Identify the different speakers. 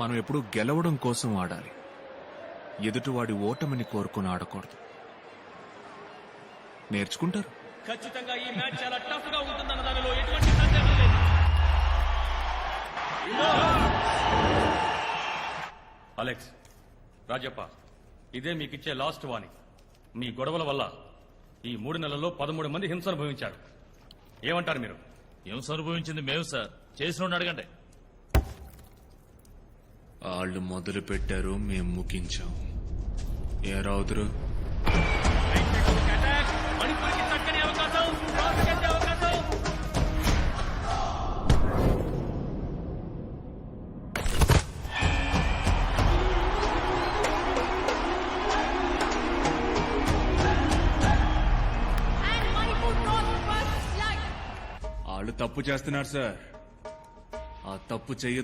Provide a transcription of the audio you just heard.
Speaker 1: మనం ఎప్పుడూ గెలవడం కోసం ఆడాలి, ఎదుటివాడి ఓటమిని కోరుకుని ఆడకూడదు. నేర్చుకుంటారు.
Speaker 2: ఖచ్చితంగా ఈ మ్యాచ్ చాలా టఫ్ గా ఉంటుందన్న దానిలో ఎటువంటి సందేహం లేదు. అలెక్స్, రాజప్ప, ఇదే మీకిచ్చే లాస్ట్ వార్నింగ్. మీ గొడవల వల్ల ఈ 3 నెలల్లో 13 మంది హింస అనుభవించారు. ఏమంటారు మీరు?
Speaker 3: హింస అనుభవించింది మేము సార్, చేసిన అడగండి.
Speaker 1: వాళ్ళు మొదలు పెట్టారు, మేము ముగించాం. ఏ రావుతురు?
Speaker 2: మణిపూర్కి చక్కని అవకాశం, టాస్ గెలిచే అవకాశం.
Speaker 1: వాళ్ళు తప్పు చేస్తున్నారు సార్. ఆ తప్పు చెయ్యొద్దు.